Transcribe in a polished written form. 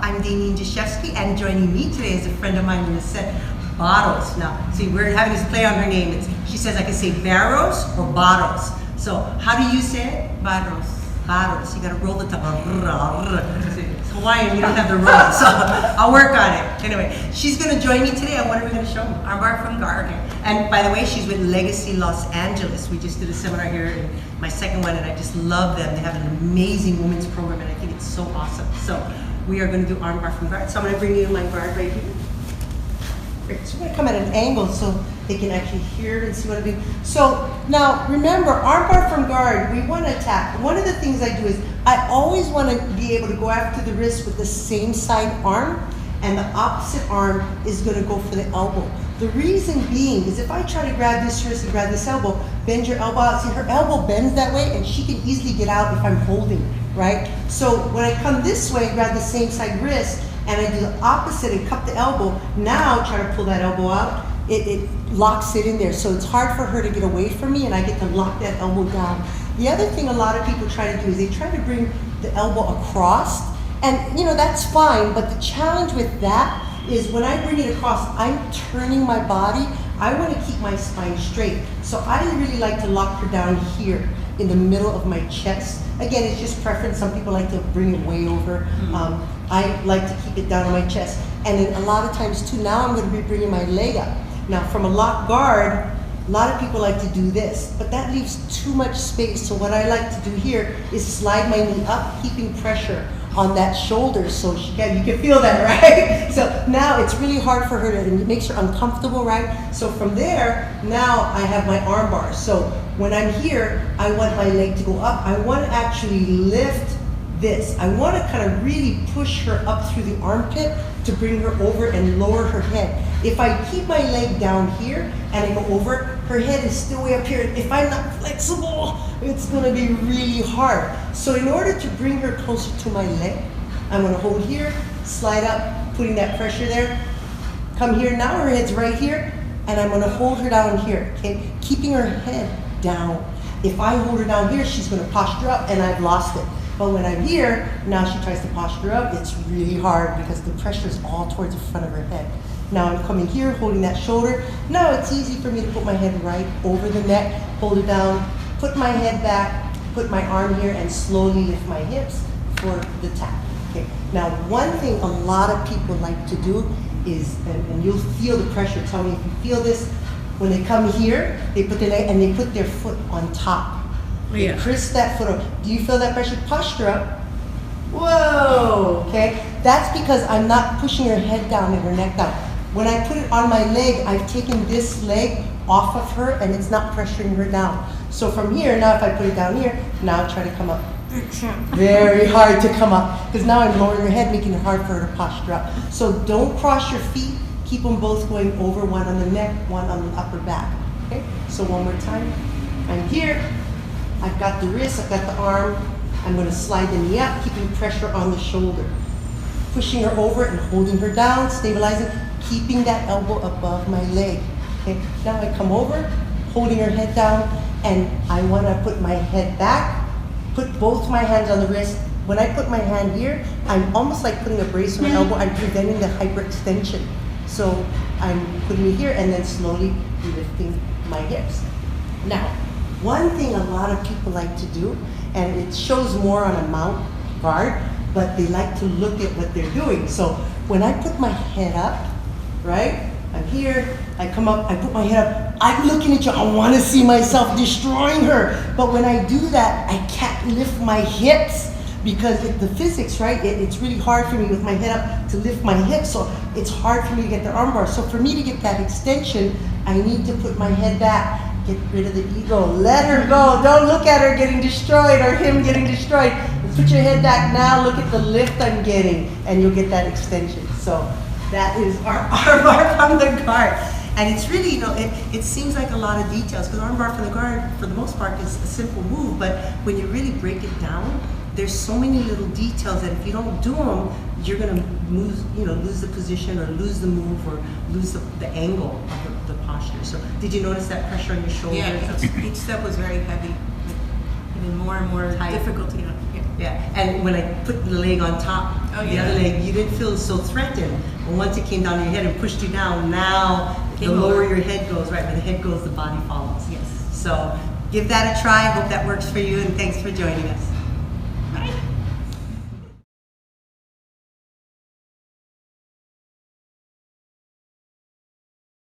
I'm Daynin Dashefsky, and joining me today is a friend of mine, Lissette, Barros. Now, see, we're having this play on her name. She says I can say Barros or Barros. So, how do you say it? Barros. Barros. You gotta roll the tongue. It's Hawaiian, you don't have the roll, so I'll work on it. Anyway, she's gonna join me today, and what are we gonna show them? Armbar from guard. And by the way, she's with Legacy Los Angeles. We just did a seminar here, and my second one, and I just love them. They have an amazing women's program, and I think it's so awesome. So we are going to do armbar from guard. So I'm going to bring you my guard right here. Great. So we're going to come at an angle so they can actually hear and see what I'm doing. So now remember, armbar from guard, we want to attack. One of the things I do is I always want to be able to go after the wrist with the same side arm, and the opposite arm is going to go for the elbow. The reason being is if I try to grab this wrist and grab this elbow, bend your elbow out. See, her elbow bends that way, and she can easily get out if I'm holding, right? So when I come this way, grab the same side wrist, and I do the opposite and cup the elbow, now try to pull that elbow out, it locks it in there. So it's hard for her to get away from me, and I get to lock that elbow down. The other thing a lot of people try to do is they try to bring the elbow across, and you know, that's fine, but the challenge with that is when I bring it across, I'm turning my body. I want to keep my spine straight. So I really like to lock her down here in the middle of my chest. Again, it's just preference. Some people like to bring it way over. I like to keep it down on my chest. And then a lot of times too, now I'm going to be bringing my leg up. Now from a locked guard, a lot of people like to do this, but that leaves too much space. So what I like to do here is slide my knee up, keeping pressure on that shoulder, so you can feel that, right? So now it's really hard for her to, and it makes her uncomfortable, right? So from there, now I have my arm bar. So when I'm here, I want my leg to go up. I want to actually lift this. I want to kind of really push her up through the armpit to bring her over and lower her head. If I keep my leg down here and I go over, her head is still way up here. If I'm not flexible, it's gonna be really hard. So in order to bring her closer to my leg, I'm gonna hold here, slide up, putting that pressure there. Come here, now her head's right here, and I'm gonna hold her down here, okay? Keeping her head down. If I hold her down here, she's gonna posture up and I've lost it. But when I'm here, now she tries to posture up, it's really hard because the pressure is all towards the front of her head. Now I'm coming here, holding that shoulder. Now it's easy for me to put my head right over the neck, hold it down, put my head back, put my arm here, and slowly lift my hips for the tap. Okay. Now one thing a lot of people like to do is, and you'll feel the pressure, tell me if you feel this, when they come here, they put their leg and they put their foot on top. They crisp that foot up. Do you feel that pressure? Posture up. Whoa, okay? That's because I'm not pushing her head down and her neck down. When I put it on my leg, I've taken this leg off of her and it's not pressuring her down. So from here, now if I put it down here, now try to come up. Very hard to come up because now I'm lowering her head, making it hard for her to posture up. So don't cross your feet. Keep them both going over, one on the neck, one on the upper back. Okay, so one more time. I'm here. I've got the wrist, I've got the arm. I'm going to slide the knee up, keeping pressure on the shoulder. Pushing her over and holding her down, stabilizing, keeping that elbow above my leg. Okay, now I come over, holding her head down, and I want to put my head back, put both my hands on the wrist. When I put my hand here, I'm almost like putting a brace on my elbow. I'm preventing the hyperextension. So I'm putting it here and then slowly lifting my hips. Now, one thing a lot of people like to do, and it shows more on a mount guard, but they like to look at what they're doing. So when I put my head up, right? I'm here, I come up, I put my head up, I'm looking at you, I want to see myself destroying her. But when I do that, I can't lift my hips because the physics, right? It's really hard for me with my head up to lift my hips, so it's hard for me to get the armbar. So for me to get that extension, I need to put my head back. Get rid of the ego, let her go. Don't look at her getting destroyed or him getting destroyed. Put your head back now, look at the lift I'm getting, and you'll get that extension. So that is our armbar from the guard. And it's really, you know, it seems like a lot of details because armbar from the guard, for the most part, is a simple move, but when you really break it down, there's so many little details that if you don't do them, you're gonna lose the position or lose the move or lose the angle of the posture. So did you notice that pressure on your shoulder? Yeah, each step was very heavy, even more and more difficult to get up. Yeah. Yeah, and when I put the leg on top, the other leg, you didn't feel so threatened. But once it came down your head and pushed you down, now the lower your head goes, right? When the head goes, the body follows. Yes. So give that a try. Hope that works for you, and thanks for joining us.